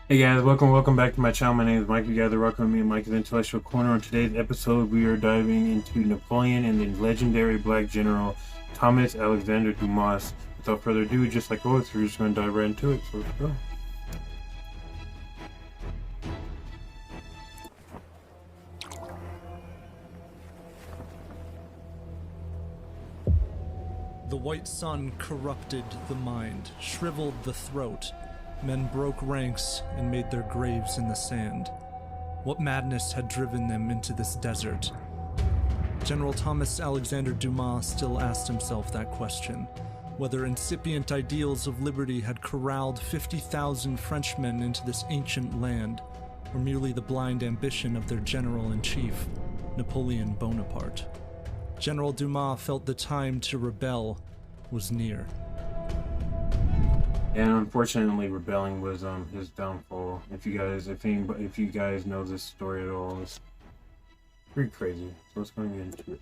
Hey guys, welcome back to my channel. My name is Mike. You guys are welcome to me and Mike's Intellectual Corner. On today's episode, we are diving into Napoleon and the legendary black general Thomas-Alexandre Dumas. Without further ado, just like always, we're just going to dive right into it. So let's go. The white sun corrupted the mind, shriveled the throat. Men broke ranks and made their graves in the sand. What madness had driven them into this desert? General Thomas-Alexandre Dumas still asked himself that question, whether incipient ideals of liberty had corralled 50,000 Frenchmen into this ancient land, or merely the blind ambition of their general-in-chief, Napoleon Bonaparte. General Dumas felt the time to rebel was near. And unfortunately, rebelling was his downfall. If you guys know this story at all, it's pretty crazy. So let's go and get into it.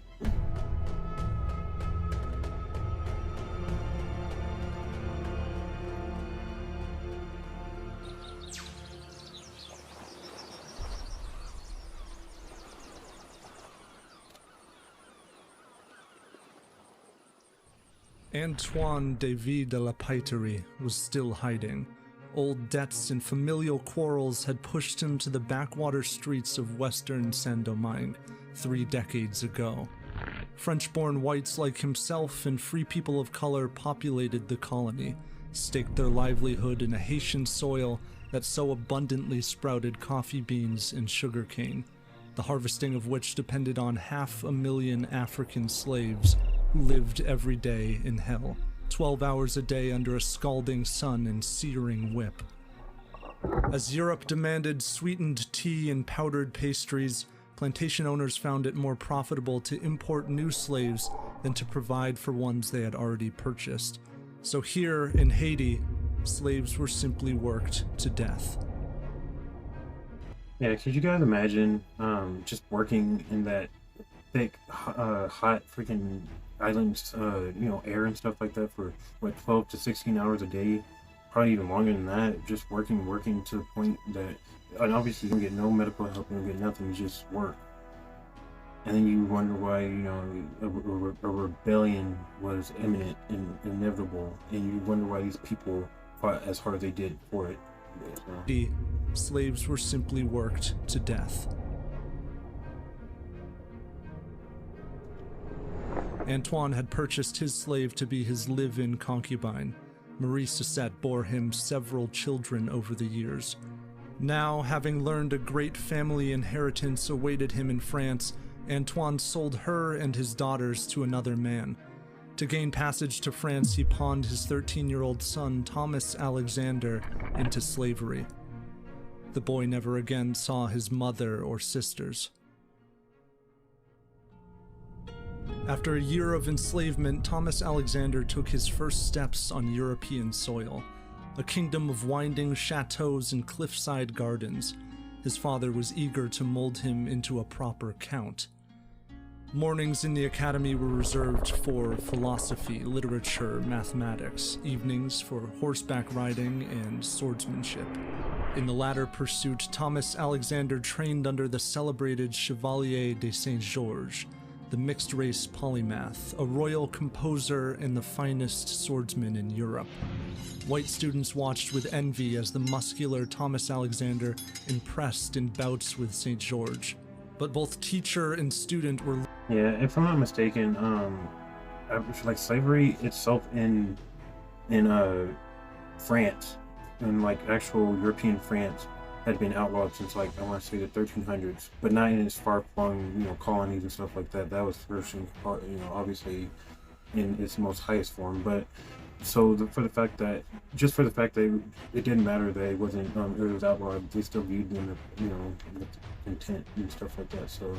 Antoine David de la Paiterie was still hiding. Old debts and familial quarrels had pushed him to the backwater streets of western Saint-Domingue 3 decades ago. French-born whites like himself and free people of color populated the colony, staked their livelihood in a Haitian soil that so abundantly sprouted coffee beans and sugarcane, the harvesting of which depended on 500,000 African slaves who lived every day in hell, 12 hours a day under a scalding sun and searing whip. As Europe demanded sweetened tea and powdered pastries, plantation owners found it more profitable to import new slaves than to provide for ones they had already purchased. So here in Haiti, slaves were simply worked to death. Yeah, could you guys imagine just working in that thick, hot freaking islands, air and stuff like that for what 12 to 16 hours a day, probably even longer than that, just working to the point that, and obviously you don't get no medical help, you don't get nothing, you just work. And then you wonder why, a rebellion was imminent and inevitable, and you wonder why these people fought as hard as they did for it. The slaves were simply worked to death. Antoine had purchased his slave to be his live-in concubine. Marie Suzette bore him several children over the years. Now, having learned a great family inheritance awaited him in France, Antoine sold her and his daughters to another man. To gain passage to France, he pawned his 13-year-old son, Thomas-Alexandre, into slavery. The boy never again saw his mother or sisters. After a year of enslavement, Thomas-Alexandre took his first steps on European soil, a kingdom of winding chateaus and cliffside gardens. His father was eager to mold him into a proper count. Mornings in the academy were reserved for philosophy, literature, mathematics, evenings for horseback riding and swordsmanship. In the latter pursuit, Thomas-Alexandre trained under the celebrated Chevalier de Saint-Georges, the mixed-race polymath, a royal composer and the finest swordsman in Europe. White students watched with envy as the muscular Thomas-Alexandre impressed in bouts with St. George. But both teacher and student were... Yeah, if I'm not mistaken, like slavery itself in France, in like actual European France, had been outlawed since, like, I want to say the 1300s, but not in its far-flung, colonies and stuff like that. That was first, obviously in its most highest form. But so for the fact that it didn't matter that it wasn't, it was outlawed, they still viewed them, with intent and stuff like that. So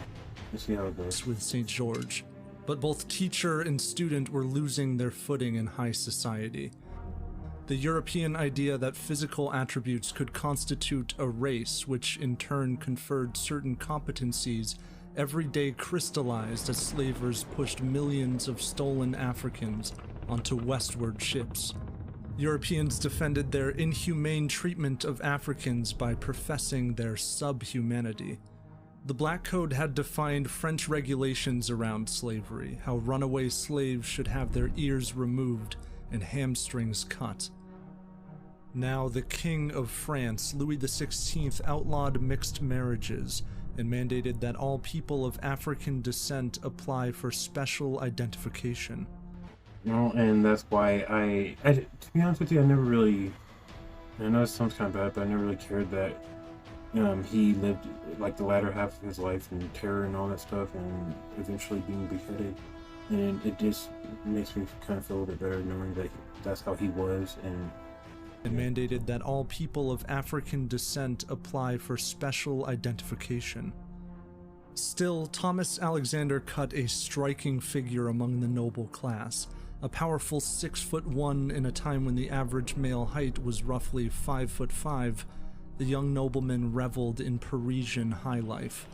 let's see how it goes. With St. George, but both teacher and student were losing their footing in high society. The European idea that physical attributes could constitute a race, which in turn conferred certain competencies, every day crystallized as slavers pushed millions of stolen Africans onto westward ships. Europeans defended their inhumane treatment of Africans by professing their subhumanity. The Black Code had defined French regulations around slavery, how runaway slaves should have their ears removed and hamstrings cut. Now, the King of France, Louis XVI, outlawed mixed marriages and mandated that all people of African descent apply for special identification. No, and that's why to be honest with you, I never really, I know it sounds kind of bad, but I never really cared that he lived like the latter half of his life in terror and all that stuff, and eventually being beheaded. And it just makes me kind of feel a little bit better knowing that that's how he was. And mandated that all people of African descent apply for special identification. Still, Thomas-Alexandre cut a striking figure among the noble class, a powerful 6'1" in a time when the average male height was roughly 5'5". The young nobleman reveled in Parisian high life.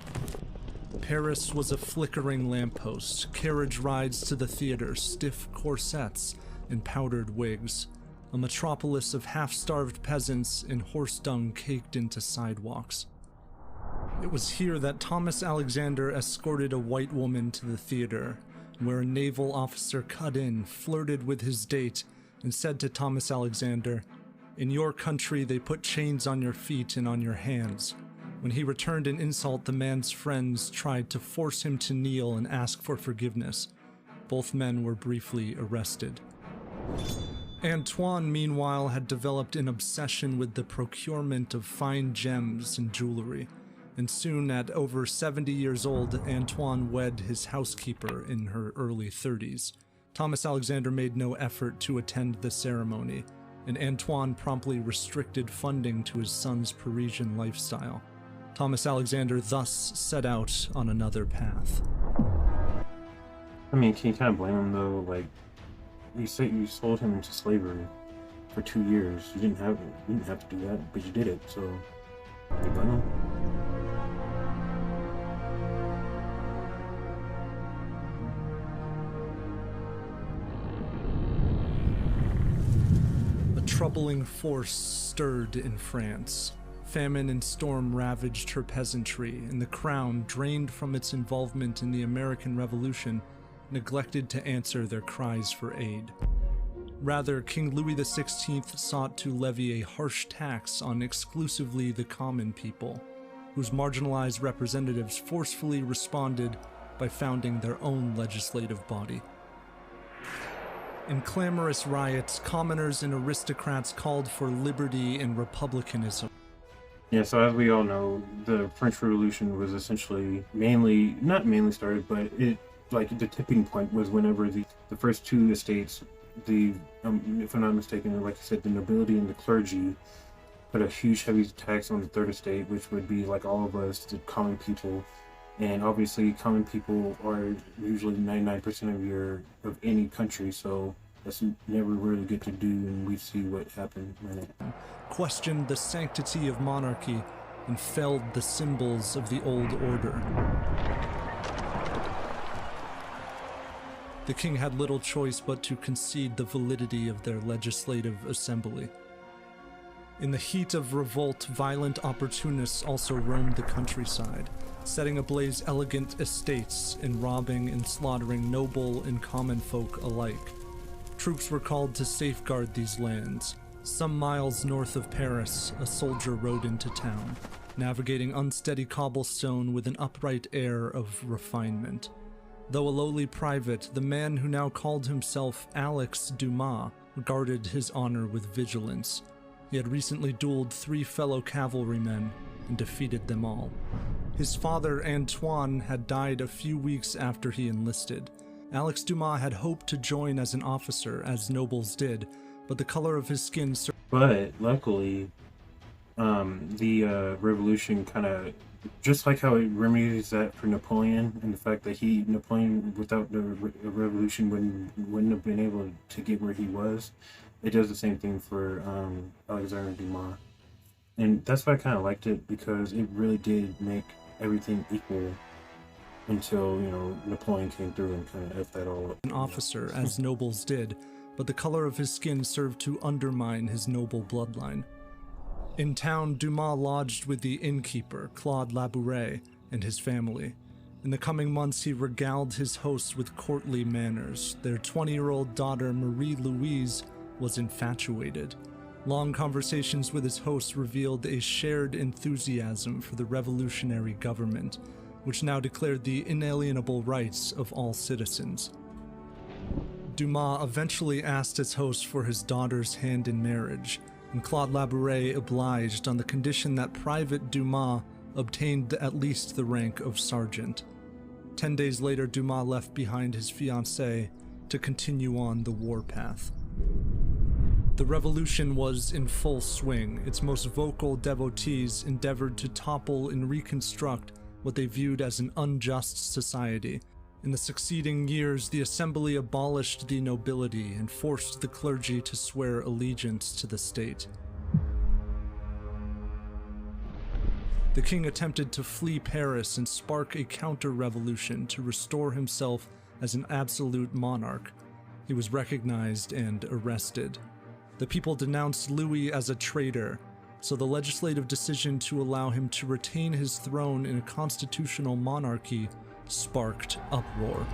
Paris was a flickering lamppost, carriage rides to the theater, stiff corsets, and powdered wigs. A metropolis of half-starved peasants and horse dung caked into sidewalks. It was here that Thomas-Alexandre escorted a white woman to the theater, where a naval officer cut in, flirted with his date, and said to Thomas-Alexandre, "In your country they put chains on your feet and on your hands." When he returned an insult, the man's friends tried to force him to kneel and ask for forgiveness. Both men were briefly arrested. Antoine, meanwhile, had developed an obsession with the procurement of fine gems and jewelry, and soon, at over 70 years old, Antoine wed his housekeeper in her early 30s. Thomas-Alexandre made no effort to attend the ceremony, and Antoine promptly restricted funding to his son's Parisian lifestyle. Thomas-Alexandre thus set out on another path. I mean, can you kind of blame him though? Like, you say you sold him into slavery for 2 years. You didn't have to do that, but you did it. So, you blame him? A troubling force stirred in France. Famine and storm ravaged her peasantry, and the crown, drained from its involvement in the American Revolution, neglected to answer their cries for aid. Rather, King Louis XVI sought to levy a harsh tax on exclusively the common people, whose marginalized representatives forcefully responded by founding their own legislative body. In clamorous riots, commoners and aristocrats called for liberty and republicanism. Yeah, so as we all know, the French Revolution was essentially not mainly started, but it, like, the tipping point was whenever the first two estates, if I'm not mistaken, like you said, the nobility and the clergy, put a huge heavy tax on the third estate, which would be like all of us, the common people. And obviously, common people are usually 99% of any country, so that's never really good to do, and we see what happened when it questioned the sanctity of monarchy and felled the symbols of the old order. The king had little choice but to concede the validity of their legislative assembly. In the heat of revolt, violent opportunists also roamed the countryside, setting ablaze elegant estates and robbing and slaughtering noble and common folk alike. Troops were called to safeguard these lands. Some miles north of Paris, a soldier rode into town, navigating unsteady cobblestone with an upright air of refinement. Though a lowly private, the man who now called himself Alex Dumas guarded his honor with vigilance. He had recently dueled 3 fellow cavalrymen and defeated them all. His father, Antoine, had died a few weeks after he enlisted. Alex Dumas had hoped to join as an officer, as nobles did, but the color of his skin... But luckily, the revolution kind of, just like how it remedies that for Napoleon, and the fact that Napoleon, without the revolution, wouldn't have been able to get where he was, it does the same thing for Alexandre Dumas. And that's why I kind of liked it, because it really did make everything equal until, Napoleon came through and kind of effed that all up. An officer, as nobles did, but the color of his skin served to undermine his noble bloodline. In town, Dumas lodged with the innkeeper, Claude Labouret, and his family. In the coming months, he regaled his hosts with courtly manners. Their 20-year-old daughter, Marie-Louise, was infatuated. Long conversations with his hosts revealed a shared enthusiasm for the revolutionary government, which now declared the inalienable rights of all citizens. Dumas eventually asked his host for his daughter's hand in marriage, and Claude Labouret obliged on the condition that Private Dumas obtained at least the rank of sergeant. 10 days later, Dumas left behind his fiancée to continue on the warpath. The revolution was in full swing. Its most vocal devotees endeavored to topple and reconstruct what they viewed as an unjust society. In the succeeding years, the assembly abolished the nobility and forced the clergy to swear allegiance to the state. The king attempted to flee Paris and spark a counter-revolution to restore himself as an absolute monarch. He was recognized and arrested. The people denounced Louis as a traitor, so the legislative decision to allow him to retain his throne in a constitutional monarchy sparked uproar.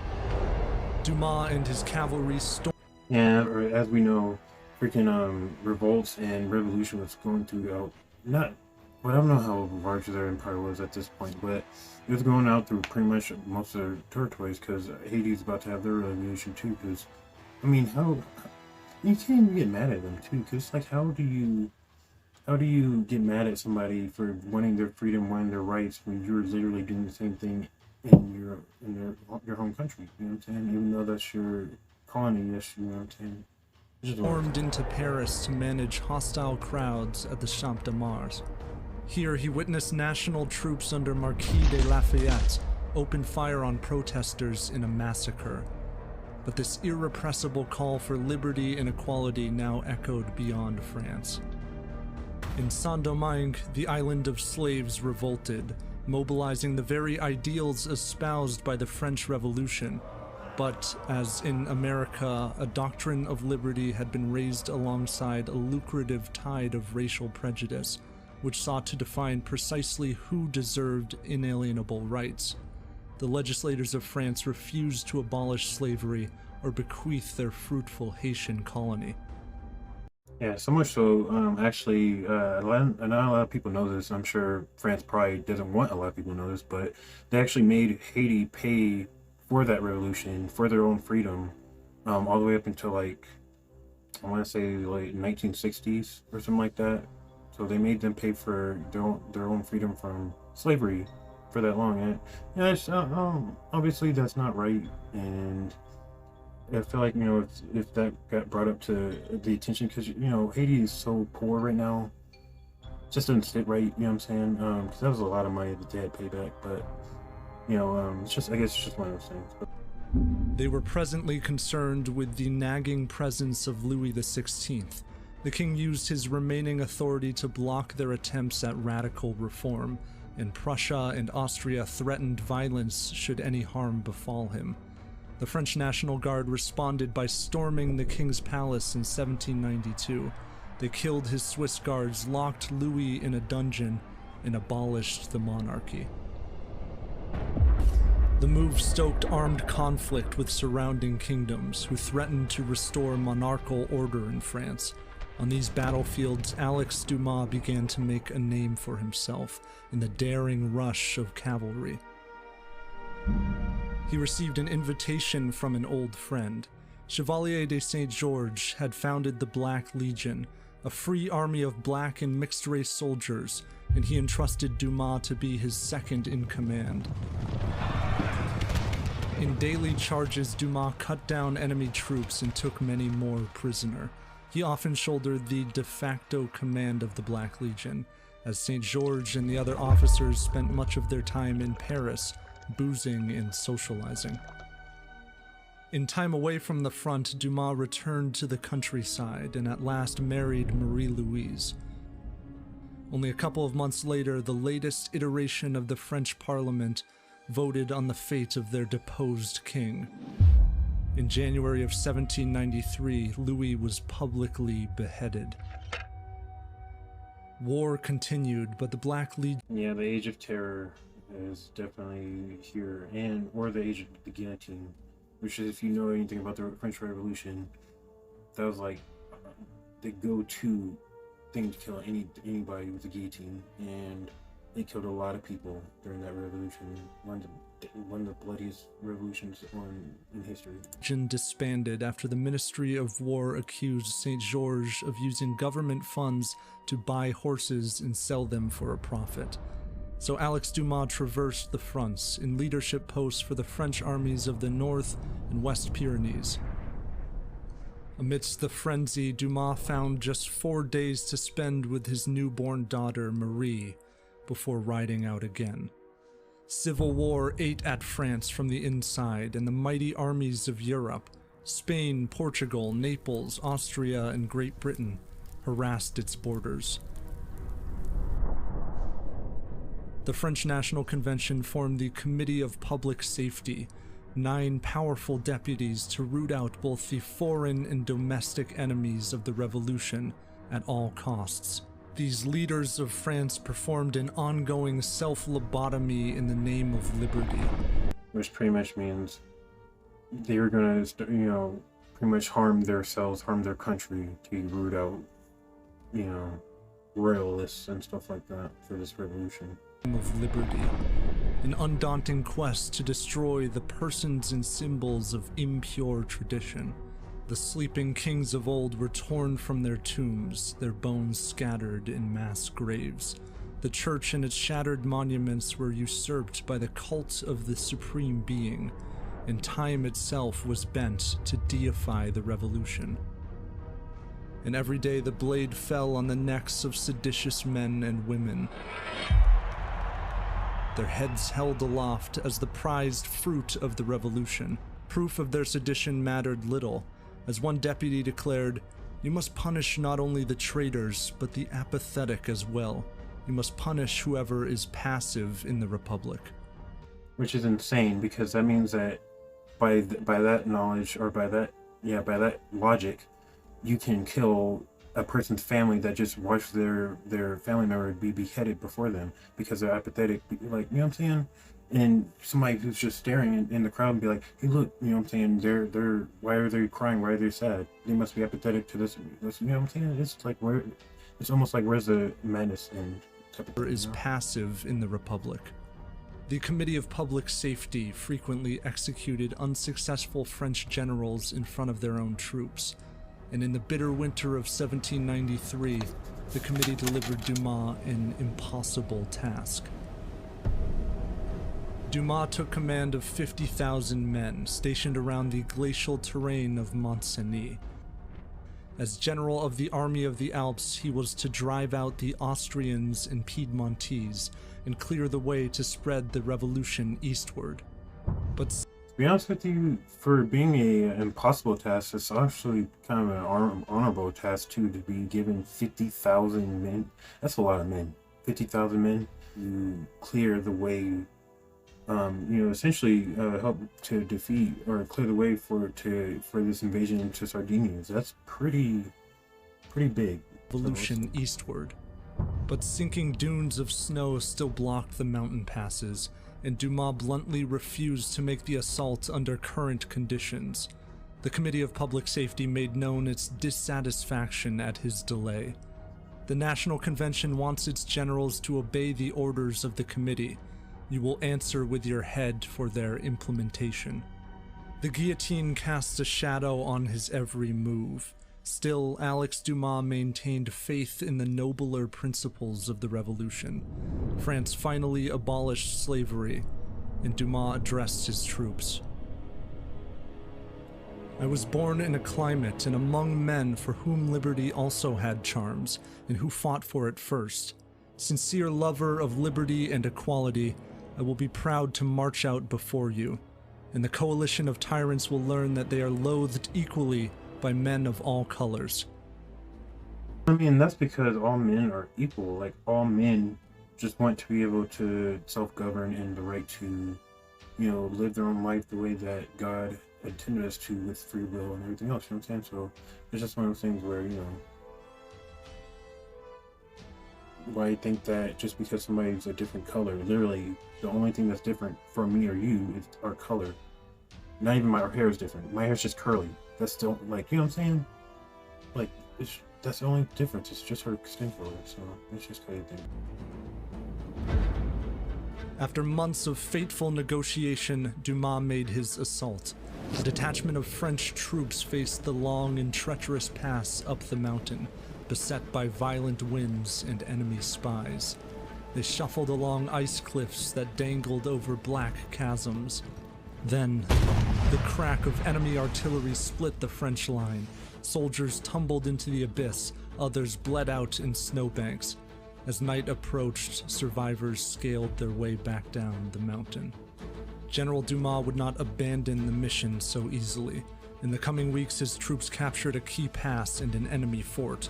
Dumas and his cavalry stormed. Yeah, or as we know, freaking revolts and revolution was going through I don't know how large their empire was at this point, but it was going out through pretty much most of their territories, because Haiti's about to have their revolution too. Because, I mean, how you can't even get mad at them too, because like how do you get mad at somebody for wanting their freedom, wanting their rights, when you're literally doing the same thing in your home country? You know what I'm saying? Even though that's your colony, yes, you know what I'm saying. Stormed into Paris to manage hostile crowds at the Champ de Mars. Here, he witnessed national troops under Marquis de Lafayette open fire on protesters in a massacre. But this irrepressible call for liberty and equality now echoed beyond France. In Saint-Domingue, the island of slaves revolted, mobilizing the very ideals espoused by the French Revolution. But, as in America, a doctrine of liberty had been raised alongside a lucrative tide of racial prejudice, which sought to define precisely who deserved inalienable rights. The legislators of France refused to abolish slavery or bequeath their fruitful Haitian colony. Yeah, so much so, actually, not a lot of people know this. I'm sure France probably doesn't want a lot of people to know this, but they actually made Haiti pay for that revolution, for their own freedom, all the way up until, like, I want to say, like, 1960s or something like that. So they made them pay for their own freedom from slavery for that long. And yeah, it's, obviously that's not right, and I feel like, you know, if that got brought up to the attention, because, you know, Haiti is so poor right now, it just doesn't sit right, you know what I'm saying? Because that was a lot of money that they had to pay back, but, you know, it's just, I guess it's just one of those things. They were presently concerned with the nagging presence of Louis XVI. The king used his remaining authority to block their attempts at radical reform, and Prussia and Austria threatened violence should any harm befall him. The French National Guard responded by storming the king's palace in 1792. They killed his Swiss guards, locked Louis in a dungeon, and abolished the monarchy. The move stoked armed conflict with surrounding kingdoms, who threatened to restore monarchical order in France. On these battlefields, Alex Dumas began to make a name for himself in the daring rush of cavalry. He received an invitation from an old friend. Chevalier de Saint-Georges had founded the Black Legion, a free army of black and mixed-race soldiers, and he entrusted Dumas to be his second in command. In daily charges, Dumas cut down enemy troops and took many more prisoner. He often shouldered the de facto command of the Black Legion, as Saint-Georges and the other officers spent much of their time in Paris, boozing and socializing. In time away from the front, Dumas returned to the countryside and at last married Marie-Louise. Only a couple of months later, the latest iteration of the French Parliament voted on the fate of their deposed king. In January of 1793, Louis was publicly beheaded. War continued, but the Black Legion... Yeah, the Age of Terror is definitely here, or the Age of the Guillotine, which is, if you know anything about the French Revolution, that was like the go-to thing to kill anybody with the guillotine, and it killed a lot of people during that revolution. One of the bloodiest revolutions in history. Disbanded after the Ministry of War accused Saint Georges of using government funds to buy horses and sell them for a profit. So Alex Dumas traversed the fronts in leadership posts for the French armies of the North and West Pyrenees. Amidst the frenzy, Dumas found just 4 days to spend with his newborn daughter, Marie, before riding out again. Civil war ate at France from the inside, and the mighty armies of Europe, Spain, Portugal, Naples, Austria, and Great Britain, harassed its borders. The French National Convention formed the Committee of Public Safety, 9 powerful deputies to root out both the foreign and domestic enemies of the revolution at all costs. These leaders of France performed an ongoing self-lobotomy in the name of liberty. Which pretty much means they were going to, pretty much harm themselves, harm their country to root out, royalists and stuff like that for this revolution. Of liberty, an undaunting quest to destroy the persons and symbols of impure tradition. The sleeping kings of old were torn from their tombs, their bones scattered in mass graves. The church and its shattered monuments were usurped by the cult of the supreme being, and time itself was bent to deify the revolution. And every day the blade fell on the necks of seditious men and women, their heads held aloft as the prized fruit of the revolution. Proof of their sedition mattered little. As one deputy declared, "You must punish not only the traitors, but the apathetic as well. You must punish whoever is passive in the Republic." Which is insane, because that means that by that knowledge, or by that logic, you can kill a person's family that just watched their family member be beheaded before them because they're apathetic, like, you know what I'm saying? And somebody who's just staring in the crowd and be like, "Hey, look, you know what I'm saying? They're why are they crying? Why are they sad? They must be apathetic to this." You know what I'm saying? It's like it's almost like, where's the madness in type of thing, is passive in the Republic. The Committee of Public Safety frequently executed unsuccessful French generals in front of their own troops, and in the bitter winter of 1793, the committee delivered Dumas an impossible task. Dumas took command of 50,000 men stationed around the glacial terrain of Mont-Cenis. As general of the Army of the Alps, he was to drive out the Austrians and Piedmontese and clear the way to spread the revolution eastward. But to be honest with you, for being an impossible task, it's actually kind of an honorable task too, to be given 50,000 men. That's a lot of men. 50,000 men to clear the way, essentially help to defeat or clear the way for this invasion into Sardinia. That's pretty big. Revolution eastward. But sinking dunes of snow still blocked the mountain passes, and Dumas bluntly refused to make the assault under current conditions. The Committee of Public Safety made known its dissatisfaction at his delay. The National Convention wants its generals to obey the orders of the committee. You will answer with your head for their implementation. The guillotine casts a shadow on his every move. Still, Alex Dumas maintained faith in the nobler principles of the revolution. France finally abolished slavery, and Dumas addressed his troops. "I was born in a climate and among men for whom liberty also had charms, and who fought for it first. Sincere lover of liberty and equality, I will be proud to march out before you, and the coalition of tyrants will learn that they are loathed equally by men of all colors." I mean, that's because all men are equal. Like, all men just want to be able to self-govern and the right to, live their own life the way that God intended us to with free will and everything else. You know what I'm saying? So it's just one of those things where, you know, why I think that just because somebody's a different color, literally the only thing that's different from me or you is our color. Not even my hair is different. My hair's just curly. That's still, like, you know what I'm saying? Like, that's the only difference. It's just our skin color. So it's just crazy. After months of fateful negotiation, Dumas made his assault. A detachment of French troops faced the long and treacherous pass up the mountain, beset by violent winds and enemy spies. They shuffled along ice cliffs that dangled over black chasms. Then, the crack of enemy artillery split the French line. Soldiers tumbled into the abyss, others bled out in snowbanks. As night approached, survivors scaled their way back down the mountain. General Dumas would not abandon the mission so easily. In the coming weeks, his troops captured a key pass and an enemy fort.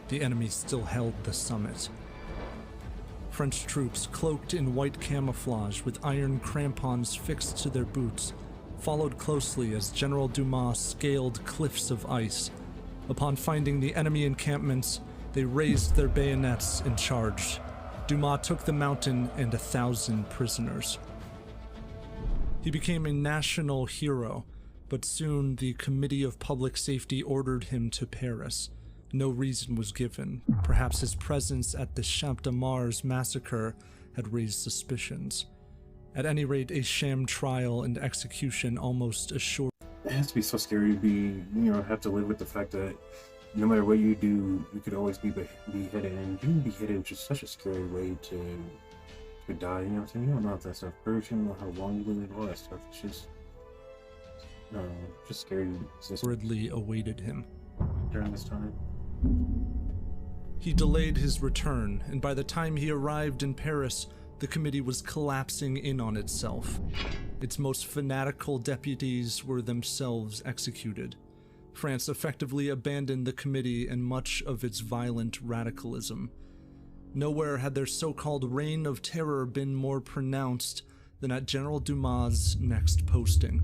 The enemy still held the summit. French troops, cloaked in white camouflage with iron crampons fixed to their boots, followed closely as General Dumas scaled cliffs of ice. Upon finding the enemy encampments, they raised their bayonets and charged. Dumas took the mountain and 1,000 prisoners. He became a national hero, but soon the Committee of Public Safety ordered him to Paris. No reason was given. Perhaps his presence at the Champ de Mars massacre had raised suspicions. At any rate, a sham trial and execution almost assured. It has to be so scary to be, you know, have to live with the fact that no matter what you do, you could always be beheaded. And being beheaded is just such a scary way to die. You know what I'm saying? You don't know if that stuff hurts. You don't know how long you live, all that stuff. It's just, just scary. Hurriedly awaited him. During this time. He delayed his return, and by the time he arrived in Paris, the committee was collapsing in on itself. Its most fanatical deputies were themselves executed. France effectively abandoned the committee and much of its violent radicalism. Nowhere had their so-called reign of terror been more pronounced than at General Dumas' next posting.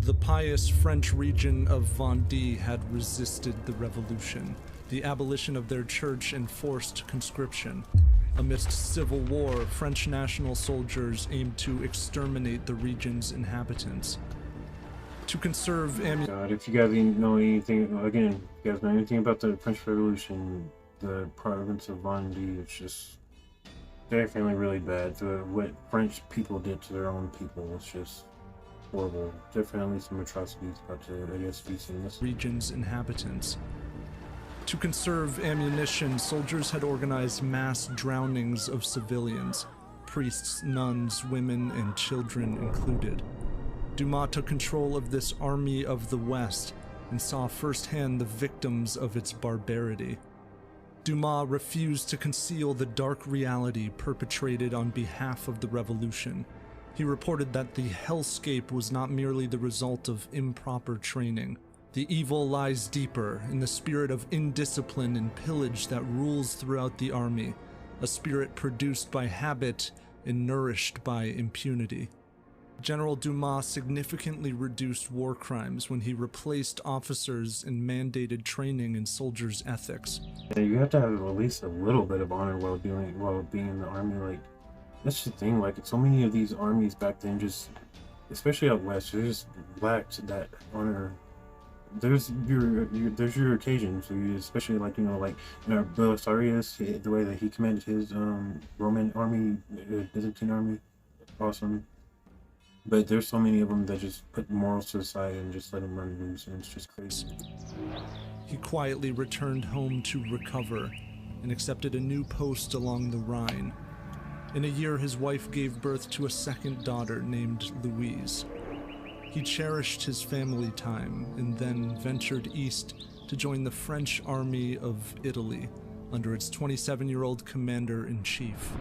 The pious French region of Vendée had resisted the revolution, the abolition of their church and forced conscription. Amidst civil war, French national soldiers aimed to exterminate the region's inhabitants. To conserve God, if you guys know anything, again, if you guys know anything about the French Revolution, the province of Vendée, it's just definitely really bad. What French people did to their own people was just horrible. Definitely some atrocities about to, I guess, be seen this region's inhabitants. To conserve ammunition, soldiers had organized mass drownings of civilians, priests, nuns, women, and children included. Dumas took control of this army of the West and saw firsthand the victims of its barbarity. Dumas refused to conceal the dark reality perpetrated on behalf of the revolution. He reported that the hellscape was not merely the result of improper training. The evil lies deeper in the spirit of indiscipline and pillage that rules throughout the army, a spirit produced by habit and nourished by impunity. General Dumas significantly reduced war crimes when he replaced officers and mandated training in soldiers' ethics. Yeah, you have to have at least a little bit of honor while being in the army. Like, that's the thing. Like, so many of these armies back then, just especially out west, they just lacked that honor. There's your occasions, especially like Belisarius, the way that he commanded his Roman army, Byzantine army, awesome. But there's so many of them that just put morals to the side and just let them run loose, and it's just crazy. He quietly returned home to recover and accepted a new post along the Rhine. In a year, his wife gave birth to a second daughter named Louise. He cherished his family time and then ventured east to join the French army of Italy under its 27-year-old commander-in-chief.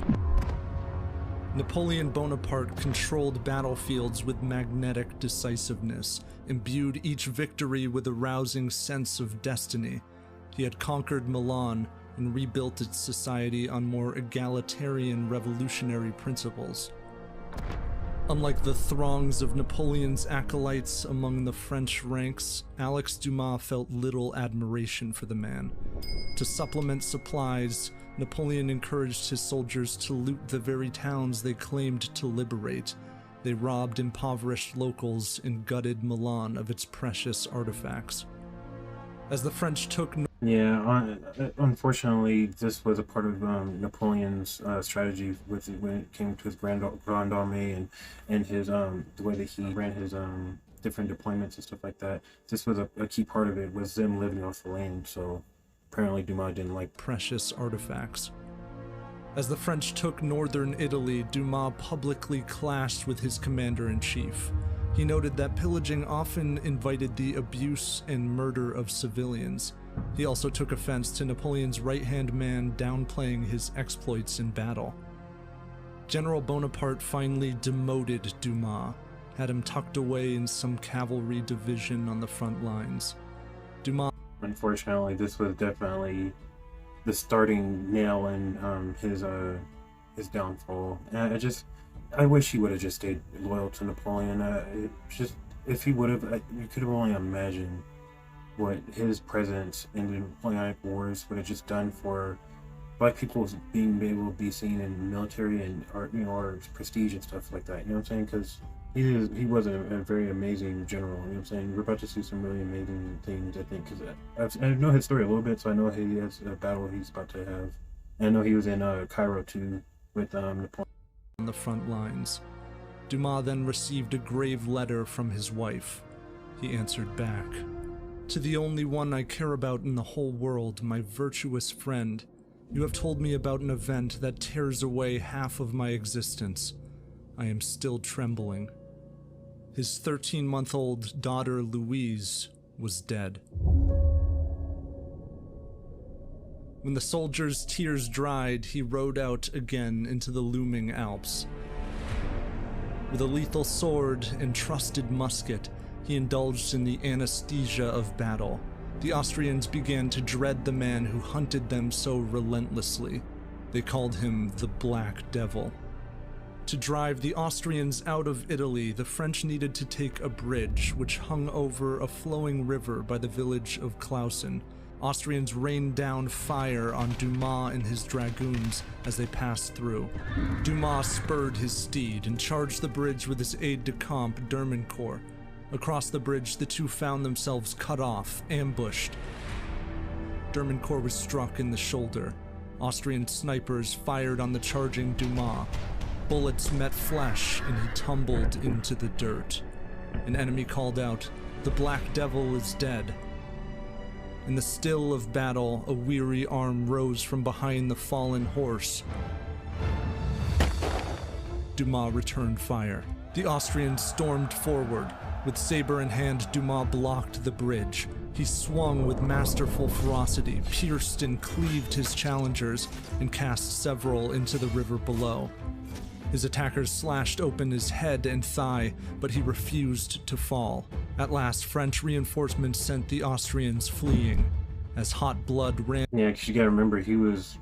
Napoleon Bonaparte controlled battlefields with magnetic decisiveness, imbued each victory with a rousing sense of destiny. He had conquered Milan and rebuilt its society on more egalitarian revolutionary principles. Unlike the throngs of Napoleon's acolytes among the French ranks, Alex Dumas felt little admiration for the man. To supplement supplies, Napoleon encouraged his soldiers to loot the very towns they claimed to liberate. They robbed impoverished locals and gutted Milan of its precious artifacts. As the French took unfortunately, this was a part of Napoleon's strategy when it came to his Grand Army and his the way that he ran his different deployments and stuff like that. This was a key part of it, was them living off the land. So apparently Dumas didn't like precious artifacts. As the French took northern Italy, Dumas publicly clashed with his commander-in-chief. He noted that pillaging often invited the abuse and murder of civilians. He also took offense to Napoleon's right-hand man downplaying his exploits in battle. General Bonaparte finally demoted Dumas, had him tucked away in some cavalry division on the front lines. Dumas... Unfortunately, this was definitely the starting nail in his downfall. And I wish he would have just stayed loyal to Napoleon. If he would have, you could have only imagined what his presence in the Napoleonic Wars would have just done for black people being able to be seen in military and or prestige and stuff like that. You know what I'm saying? Because he was a very amazing general. You know what I'm saying? We're about to see some really amazing things, I think, because I know his story a little bit, so I know he has a battle he's about to have. And I know he was in Cairo too with Napoleon. On the front lines. Dumas then received a grave letter from his wife. He answered back, "To the only one I care about in the whole world, my virtuous friend, you have told me about an event that tears away half of my existence. I am still trembling." His 13-month-old daughter Louise was dead. When the soldier's tears dried, he rode out again into the looming Alps. With a lethal sword and trusted musket, he indulged in the anesthesia of battle. The Austrians began to dread the man who hunted them so relentlessly. They called him the Black Devil. To drive the Austrians out of Italy, the French needed to take a bridge which hung over a flowing river by the village of Clausen. Austrians rained down fire on Dumas and his dragoons as they passed through. Dumas spurred his steed and charged the bridge with his aide-de-camp Dermancourt. Across the bridge, the two found themselves cut off, ambushed. Dermancourt was struck in the shoulder. Austrian snipers fired on the charging Dumas. Bullets met flesh and he tumbled into the dirt. An enemy called out, "The Black Devil is dead." In the still of battle, a weary arm rose from behind the fallen horse. Dumas returned fire. The Austrians stormed forward. With saber in hand, Dumas blocked the bridge. He swung with masterful ferocity, pierced and cleaved his challengers, and cast several into the river below. His attackers slashed open his head and thigh, but he refused to fall. At last, French reinforcements sent the Austrians fleeing. As hot blood ran... Yeah, because you gotta remember, he was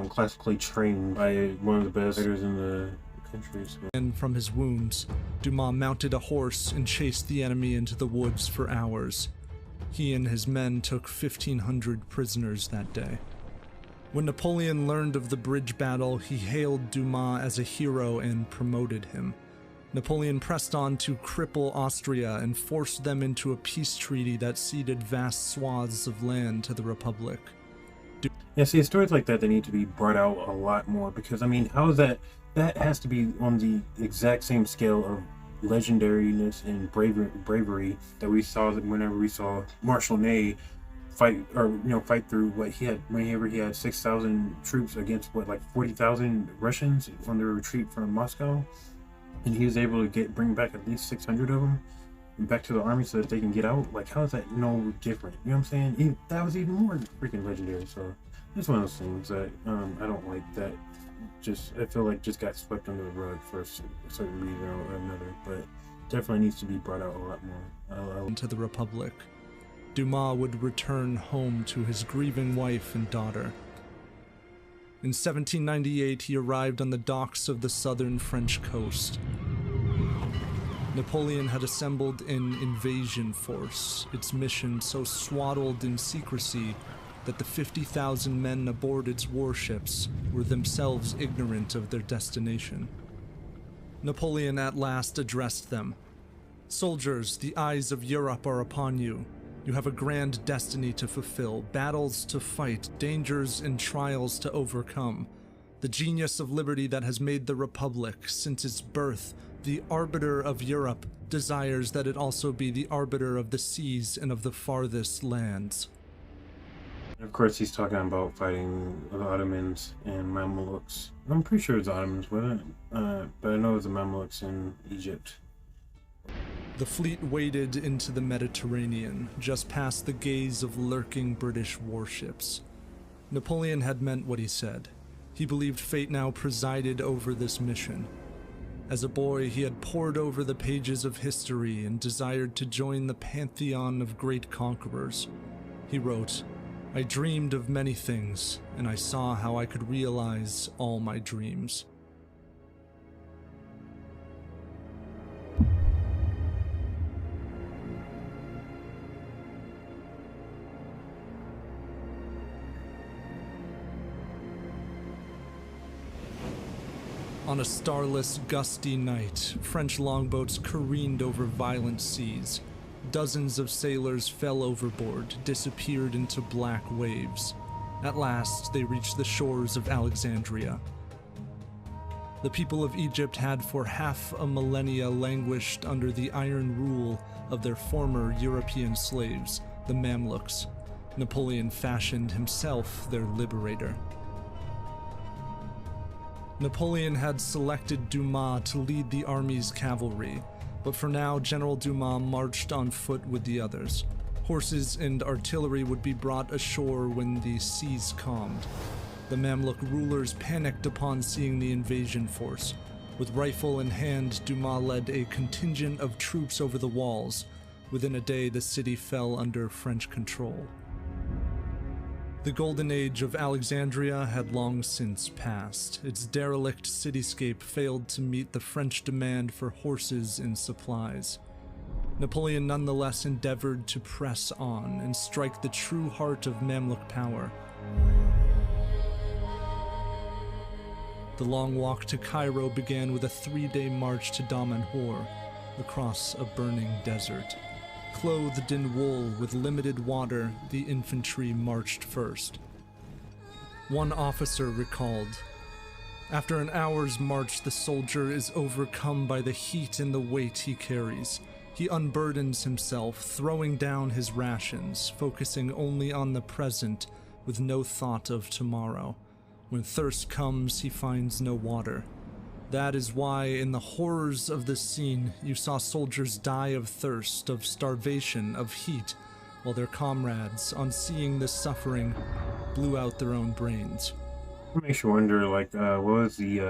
classically trained by one of the best fighters in the country. So. And from his wounds, Dumas mounted a horse and chased the enemy into the woods for hours. He and his men took 1,500 prisoners that day. When Napoleon learned of the bridge battle, he hailed Dumas as a hero and promoted him. Napoleon pressed on to cripple Austria and forced them into a peace treaty that ceded vast swaths of land to the Republic. Yeah, see, stories like that, they need to be brought out a lot more, because, I mean, how is that? That has to be on the exact same scale of legendariness and bravery that we saw whenever we saw Marshal Ney fight through what he had whenever he had 6,000 troops against 40,000 Russians on their retreat from Moscow, and he was able to bring back at least 600 of them back to the army so that they can get out. Like, how is that no different? You know what I'm saying? That was even more freaking legendary. So it's one of those things that I don't like, that I feel like just got swept under the rug for a certain reason or another, but definitely needs to be brought out a lot more. Into the Republic. Dumas would return home to his grieving wife and daughter. In 1798, he arrived on the docks of the southern French coast. Napoleon had assembled an invasion force, its mission so swaddled in secrecy that the 50,000 men aboard its warships were themselves ignorant of their destination. Napoleon at last addressed them. "Soldiers, the eyes of Europe are upon you. You have a grand destiny to fulfill, battles to fight, dangers and trials to overcome. The genius of liberty that has made the Republic since its birth, the arbiter of Europe, desires that it also be the arbiter of the seas and of the farthest lands." Of course, he's talking about fighting the Ottomans and Mamelukes. I'm pretty sure it's Ottomans, wasn't it? But I know it was the Mamelukes in Egypt. The fleet waded into the Mediterranean, just past the gaze of lurking British warships. Napoleon had meant what he said. He believed fate now presided over this mission. As a boy, he had pored over the pages of history and desired to join the pantheon of great conquerors. He wrote, "I dreamed of many things, and I saw how I could realize all my dreams." On a starless, gusty night, French longboats careened over violent seas. Dozens of sailors fell overboard, disappeared into black waves. At last, they reached the shores of Alexandria. The people of Egypt had for half a millennia languished under the iron rule of their former European slaves, the Mamluks. Napoleon fashioned himself their liberator. Napoleon had selected Dumas to lead the army's cavalry, but for now General Dumas marched on foot with the others. Horses and artillery would be brought ashore when the seas calmed. The Mamluk rulers panicked upon seeing the invasion force. With rifle in hand, Dumas led a contingent of troops over the walls. Within a day, the city fell under French control. The golden age of Alexandria had long since passed. Its derelict cityscape failed to meet the French demand for horses and supplies. Napoleon nonetheless endeavored to press on and strike the true heart of Mamluk power. The long walk to Cairo began with a 3-day march to Damanhur, across a burning desert. Clothed in wool with limited water, the infantry marched first. One officer recalled, "After an hour's march, the soldier is overcome by the heat and the weight he carries. He unburdens himself, throwing down his rations, focusing only on the present with no thought of tomorrow. When thirst comes, he finds no water. That is why, in the horrors of this scene, you saw soldiers die of thirst, of starvation, of heat, while their comrades, on seeing this suffering, blew out their own brains." It makes you wonder, like, what was the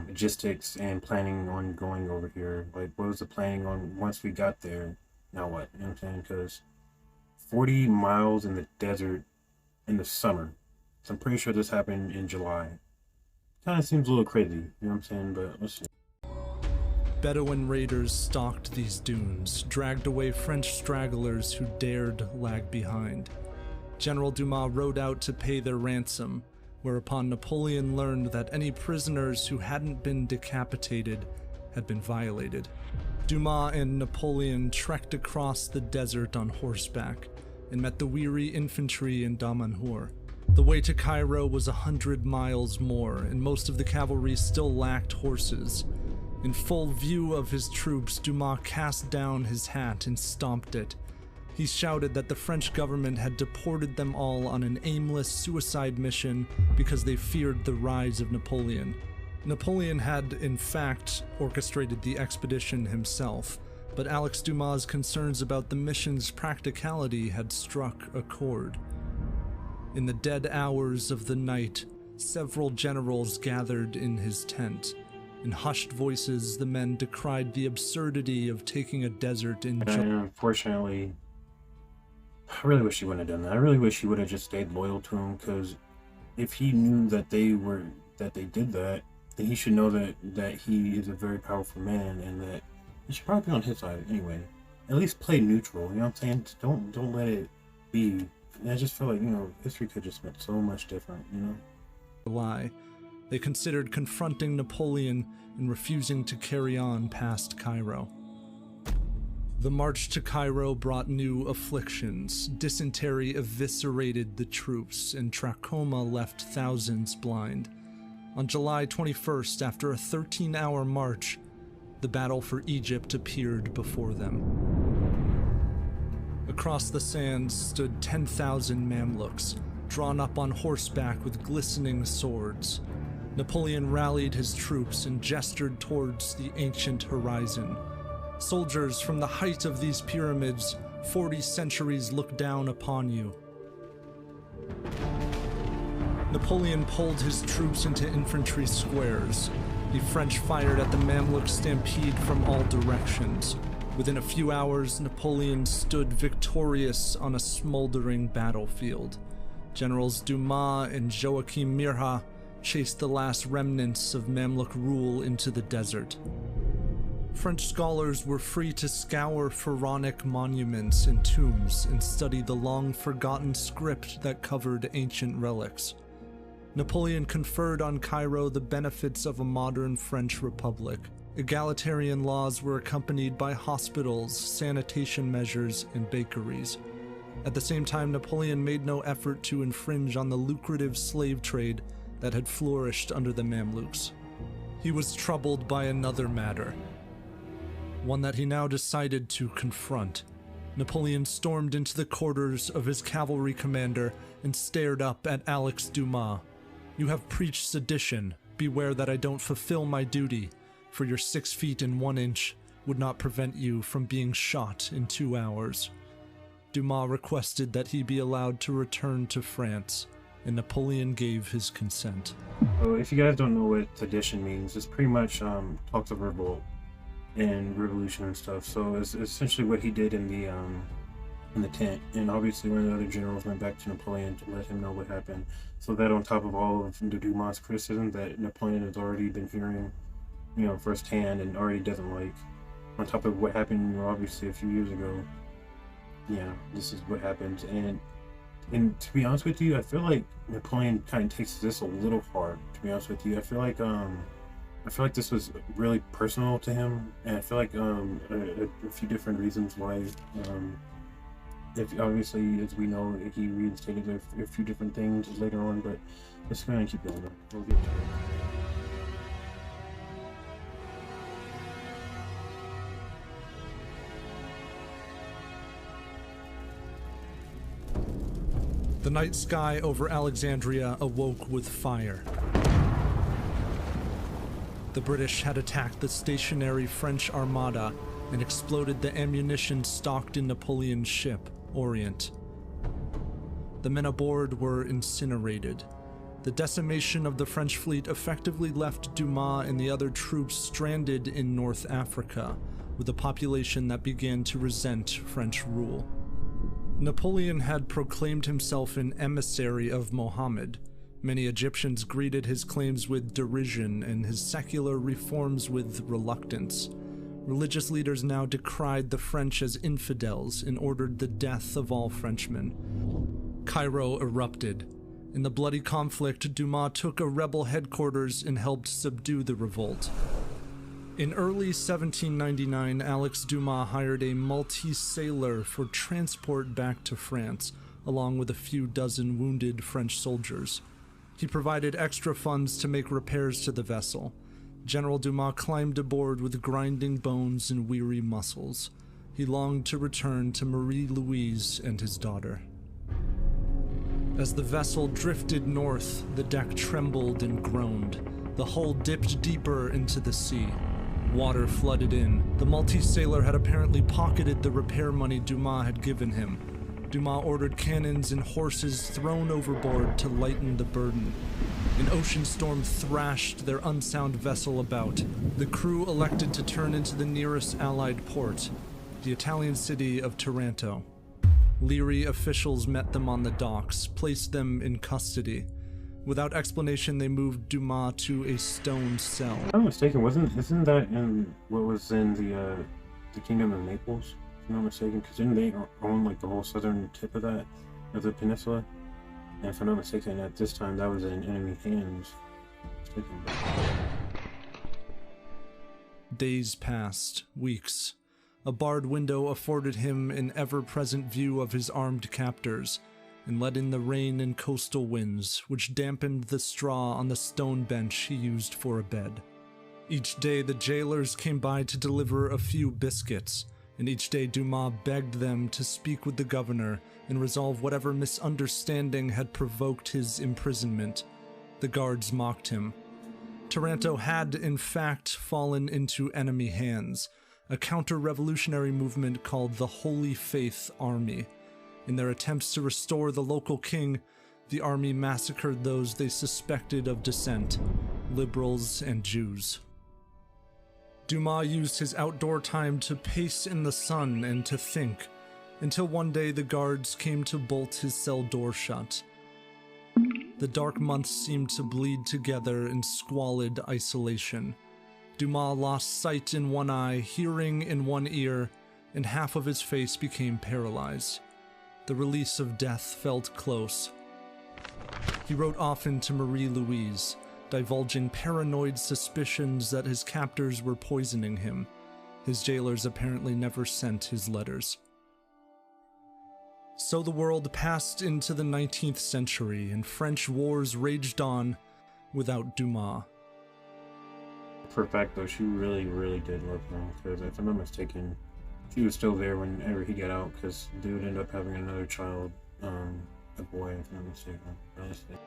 logistics and planning on going over here? Like, what was the planning on once we got there? Now what? You know what I'm saying? Because 40 miles in the desert in the summer. So I'm pretty sure this happened in July. Kind of seems a little crazy, you know what I'm saying? But let's see. Bedouin raiders stalked these dunes, dragged away French stragglers who dared lag behind. General Dumas rode out to pay their ransom, whereupon Napoleon learned that any prisoners who hadn't been decapitated had been violated. Dumas and Napoleon trekked across the desert on horseback and met the weary infantry in Damanhur. The way to Cairo was 100 miles more, and most of the cavalry still lacked horses. In full view of his troops, Dumas cast down his hat and stomped it. He shouted that the French government had deported them all on an aimless suicide mission because they feared the rise of Napoleon. Napoleon had, in fact, orchestrated the expedition himself, but Alex Dumas' concerns about the mission's practicality had struck a chord. In the dead hours of the night, several generals gathered in his tent. In hushed voices, the men decried the absurdity of taking a desert in And unfortunately, I really wish he wouldn't have done that. I really wish he would have just stayed loyal to him, because if he knew that they did that, then he should know that he is a very powerful man, and that You should probably be on his side anyway. At least play neutral. You know what I'm saying? Don't let it be. I just feel like, history could just been so much different. July, they considered confronting Napoleon and refusing to carry on past Cairo. The march to Cairo brought new afflictions. Dysentery eviscerated the troops, and trachoma left thousands blind. On July 21st, after a 13-hour march, the battle for Egypt appeared before them. Across the sands stood 10,000 Mamluks, drawn up on horseback with glistening swords. Napoleon rallied his troops and gestured towards the ancient horizon. Soldiers, from the height of these pyramids, 40 centuries look down upon you. Napoleon pulled his troops into infantry squares. The French fired at the Mamluk stampede from all directions. Within a few hours, Napoleon stood victorious on a smoldering battlefield. Generals Dumas and Joachim Murat chased the last remnants of Mamluk rule into the desert. French scholars were free to scour pharaonic monuments and tombs and study the long-forgotten script that covered ancient relics. Napoleon conferred on Cairo the benefits of a modern French republic. Egalitarian laws were accompanied by hospitals, sanitation measures, and bakeries. At the same time, Napoleon made no effort to infringe on the lucrative slave trade that had flourished under the Mamluks. He was troubled by another matter, one that he now decided to confront. Napoleon stormed into the quarters of his cavalry commander and stared up at Alex Dumas. "You have preached sedition. Beware that I don't fulfill my duty, for your 6 feet and 1 inch would not prevent you from being shot in 2 hours." Dumas requested that he be allowed to return to France, and Napoleon gave his consent. So if you guys don't know what sedition means, it's pretty much talks of revolt and revolution and stuff. So it's essentially what he did in the tent, and obviously one of the other generals went back to Napoleon to let him know what happened. So that, on top of all of the Dumas criticism that Napoleon has already been hearing, firsthand and already doesn't like, on top of what happened, obviously a few years ago. Yeah, this is what happened, and to be honest with you, I feel like Napoleon kind of takes this a little hard. To be honest with you, I feel like this was really personal to him, and I feel like a few different reasons why. If obviously, as we know, he reinstated a few different things later on, but let's go ahead and keep going. We'll get to it. The night sky over Alexandria awoke with fire. The British had attacked the stationary French armada and exploded the ammunition stocked in Napoleon's ship, Orient. The men aboard were incinerated. The decimation of the French fleet effectively left Dumas and the other troops stranded in North Africa, with a population that began to resent French rule. Napoleon had proclaimed himself an emissary of Mohammed. Many Egyptians greeted his claims with derision and his secular reforms with reluctance. Religious leaders now decried the French as infidels and ordered the death of all Frenchmen. Cairo erupted. In the bloody conflict, Dumas took a rebel headquarters and helped subdue the revolt. In early 1799, Alex Dumas hired a Maltese sailor for transport back to France, along with a few dozen wounded French soldiers. He provided extra funds to make repairs to the vessel. General Dumas climbed aboard with grinding bones and weary muscles. He longed to return to Marie-Louise and his daughter. As the vessel drifted north, the deck trembled and groaned. The hull dipped deeper into the sea. Water flooded in. The Maltese sailor had apparently pocketed the repair money Dumas had given him. Dumas ordered cannons and horses thrown overboard to lighten the burden. An ocean storm thrashed their unsound vessel about. The crew elected to turn into the nearest Allied port, the Italian city of Taranto. Leery officials met them on the docks, placed them in custody. Without explanation, they moved Dumas to a stone cell. If I'm not mistaken, isn't that in what was in the Kingdom of Naples? If I'm not mistaken, because didn't they own like the whole southern tip of the peninsula? And if I'm not mistaken, at this time that was in enemy hands. Days passed, weeks. A barred window afforded him an ever-present view of his armed captors, and let in the rain and coastal winds, which dampened the straw on the stone bench he used for a bed. Each day the jailers came by to deliver a few biscuits, and each day Dumas begged them to speak with the governor and resolve whatever misunderstanding had provoked his imprisonment. The guards mocked him. Taranto had, in fact, fallen into enemy hands, a counter-revolutionary movement called the Holy Faith Army. In their attempts to restore the local king, the army massacred those they suspected of dissent, liberals and Jews. Dumas used his outdoor time to pace in the sun and to think, until one day the guards came to bolt his cell door shut. The dark months seemed to bleed together in squalid isolation. Dumas lost sight in one eye, hearing in one ear, and half of his face became paralyzed. The release of death felt close. He wrote often to Marie-Louise, divulging paranoid suspicions that his captors were poisoning him. His jailers apparently never sent his letters. So the world passed into the 19th century, and French wars raged on without Dumas. For a fact, though, she really, really did love him, because if I'm not mistaken, she was still there whenever he got out, because they would end up having another child, a boy, if I'm not mistaken, honestly.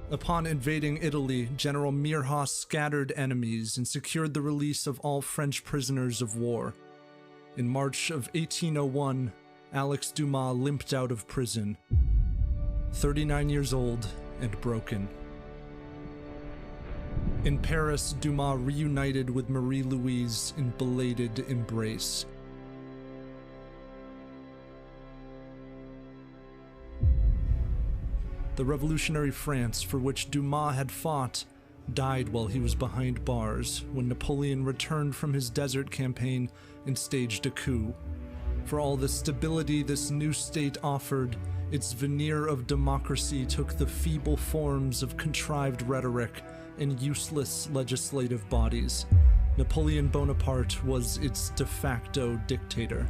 Upon invading Italy, General Mirhas scattered enemies and secured the release of all French prisoners of war. In March of 1801, Alex Dumas limped out of prison, 39 years old and broken. In Paris, Dumas reunited with Marie-Louise in belated embrace. The revolutionary France for which Dumas had fought died while he was behind bars when Napoleon returned from his desert campaign and staged a coup. For all the stability this new state offered, its veneer of democracy took the feeble forms of contrived rhetoric and useless legislative bodies. Napoleon Bonaparte was its de facto dictator.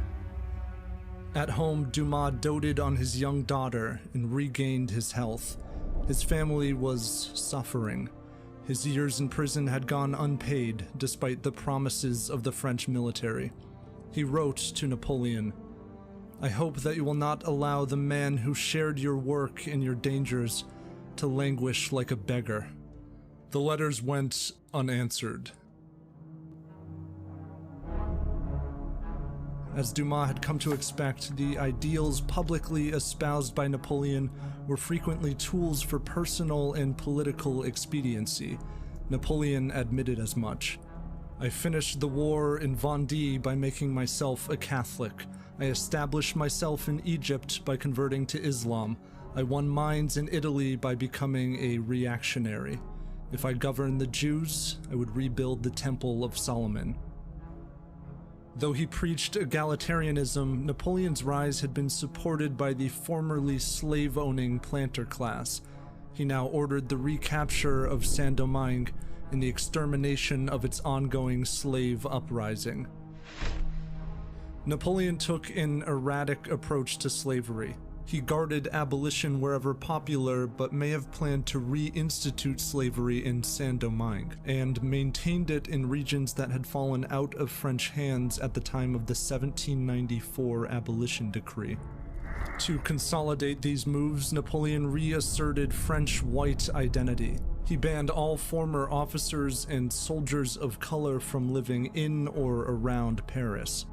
At home, Dumas doted on his young daughter and regained his health. His family was suffering. His years in prison had gone unpaid, despite the promises of the French military. He wrote to Napoleon, "I hope that you will not allow the man who shared your work and your dangers to languish like a beggar." The letters went unanswered. As Dumas had come to expect, the ideals publicly espoused by Napoleon were frequently tools for personal and political expediency. Napoleon admitted as much. "I finished the war in Vendée by making myself a Catholic. I established myself in Egypt by converting to Islam. I won minds in Italy by becoming a reactionary. If I governed the Jews, I would rebuild the Temple of Solomon." Though he preached egalitarianism, Napoleon's rise had been supported by the formerly slave-owning planter class. He now ordered the recapture of Saint-Domingue and the extermination of its ongoing slave uprising. Napoleon took an erratic approach to slavery. He guarded abolition wherever popular, but may have planned to reinstitute slavery in Saint-Domingue, and maintained it in regions that had fallen out of French hands at the time of the 1794 abolition decree. To consolidate these moves, Napoleon reasserted French white identity. He banned all former officers and soldiers of color from living in or around Paris.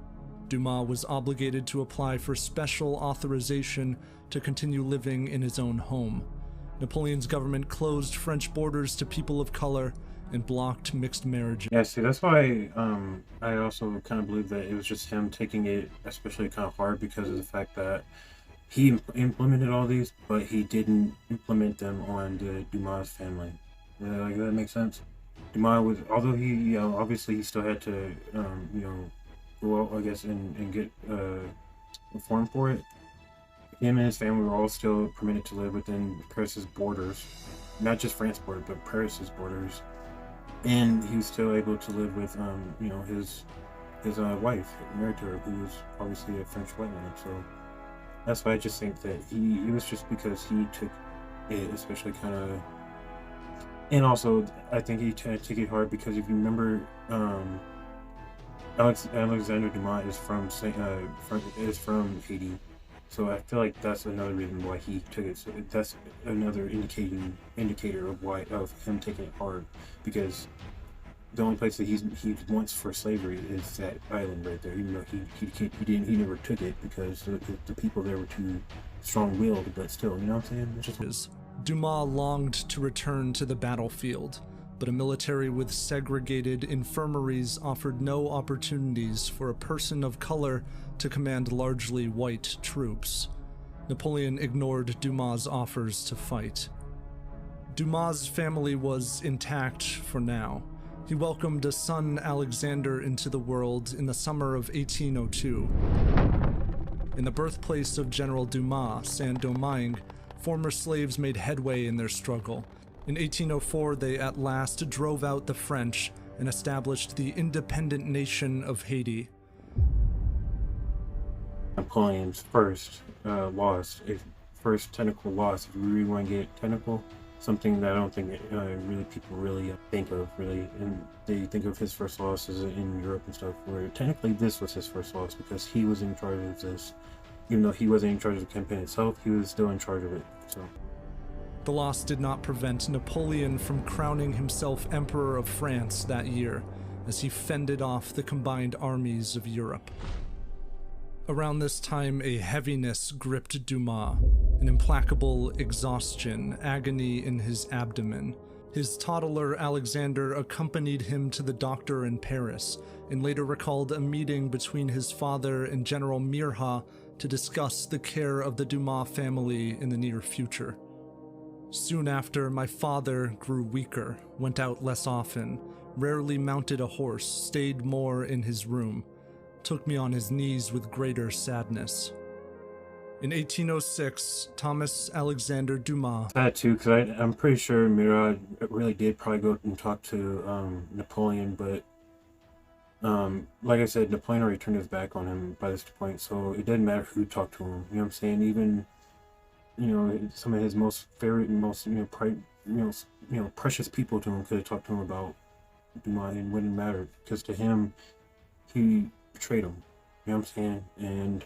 Dumas was obligated to apply for special authorization to continue living in his own home. Napoleon's government closed French borders to people of color and blocked mixed marriages. Yeah, see, that's why I also kind of believe that it was just him taking it especially kind of hard because of the fact that implemented all these, but he didn't implement them on the Dumas family. Like that makes sense. Dumas was, although he, obviously he still had to, go out, I guess, and get reform for it. Him and his family were all still permitted to live within Paris's borders, not just France's border, but Paris's borders, and he was still able to live with, his wife, married to her, who was obviously a French white woman. So that's why I just think that it was just because he took it, especially kind of, and also I think he took it hard because if you remember, Alexandre Dumas is from Haiti, so I feel like that's another reason why he took it. So that's another indicator of him taking it hard, because the only place that he wants for slavery is that island right there. Even though he never took it because the people there were too strong-willed, but still, you know what I'm saying? Dumas longed to return to the battlefield, but a military with segregated infirmaries offered no opportunities for a person of color to command largely white troops. Napoleon ignored Dumas' offers to fight. Dumas' family was intact for now. He welcomed a son, Alexander, into the world in the summer of 1802. In the birthplace of General Dumas, Saint-Domingue, former slaves made headway in their struggle. In 1804, they at last drove out the French and established the independent nation of Haiti. Napoleon's first first technical loss, if you really want to get technical, something that I don't think really people really think of, and they think of his first loss as in Europe and stuff, where technically this was his first loss because he was in charge of this. Even though he wasn't in charge of the campaign itself, he was still in charge of it. So the loss did not prevent Napoleon from crowning himself Emperor of France that year, as he fended off the combined armies of Europe. Around this time, a heaviness gripped Dumas, an implacable exhaustion, agony in his abdomen. His toddler Alexander accompanied him to the doctor in Paris, and later recalled a meeting between his father and General Mirha to discuss the care of the Dumas family in the near future. Soon after, my father grew weaker, went out less often, rarely mounted a horse, stayed more in his room, took me on his knees with greater sadness. In 1806, Thomas-Alexandre Dumas... That too, because I'm pretty sure Mirha really did probably go and talk to Napoleon, but like I said, Napoleon already turned his back on him by this point, so it didn't matter who talked to him. You know what I'm saying? Even, some of his most favorite, most precious people to him could have talked to him about Dumas, and it wouldn't matter, because to him, he betrayed him. You know what I'm saying? And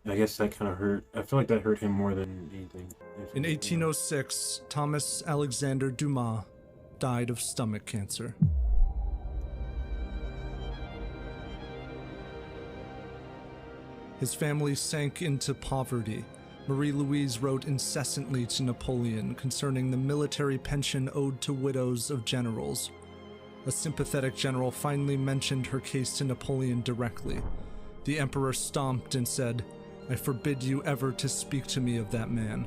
I guess that kind of hurt. I feel like that hurt him more than anything. In 1806, Thomas-Alexandre Dumas died of stomach cancer. His family sank into poverty. Marie-Louise wrote incessantly to Napoleon concerning the military pension owed to widows of generals. A sympathetic general finally mentioned her case to Napoleon directly. The emperor stomped and said, "I forbid you ever to speak to me of that man."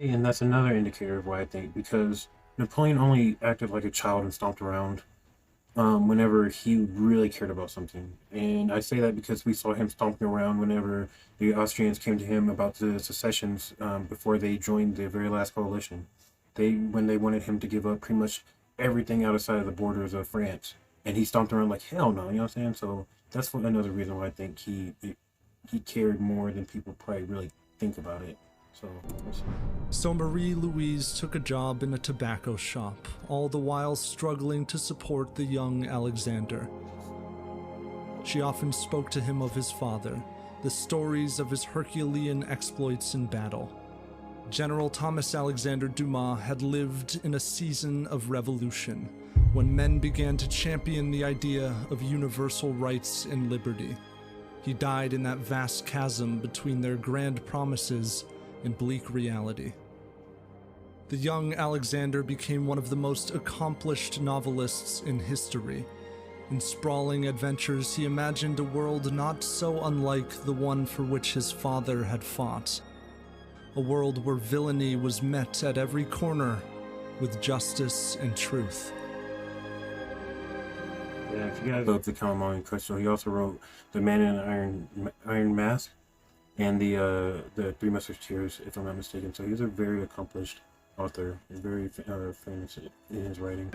And that's another indicator of why I think, because Napoleon only acted like a child and stomped around whenever he really cared about something. And I say that because we saw him stomping around whenever the Austrians came to him about the secessions before they joined the very last coalition. When they wanted him to give up pretty much everything outside of the borders of France. And he stomped around like, hell no, you know what I'm saying? So that's another reason why I think he cared more than people probably really think about it. So Marie-Louise took a job in a tobacco shop, all the while struggling to support the young Alexander. She often spoke to him of his father, the stories of his Herculean exploits in battle. General Thomas-Alexandre Dumas had lived in a season of revolution, when men began to champion the idea of universal rights and liberty. He died in that vast chasm between their grand promises and bleak reality. The young Alexander became one of the most accomplished novelists in history. In sprawling adventures, he imagined a world not so unlike the one for which his father had fought. a world where villainy was met at every corner with justice and truth. Yeah, if you guys love the Calamari Crystal, he also wrote The Man in the Iron Mask and the Three Musketeers, if I'm not mistaken. So he's a very accomplished author, and very famous in his writings.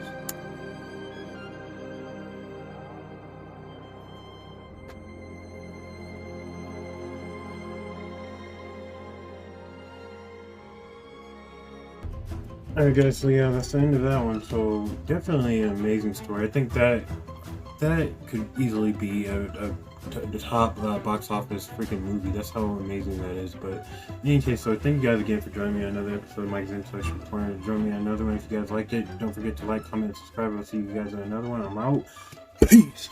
Alright guys, so yeah, that's the end of that one. So definitely an amazing story. I think that could easily be the top box office freaking movie. That's how amazing that is. But in any case, so thank you guys again for joining me on another episode of Mike's Intellectual Corner. Join me on another one if you guys liked it. Don't forget to like, comment, and subscribe. I'll see you guys in another one. I'm out. Peace.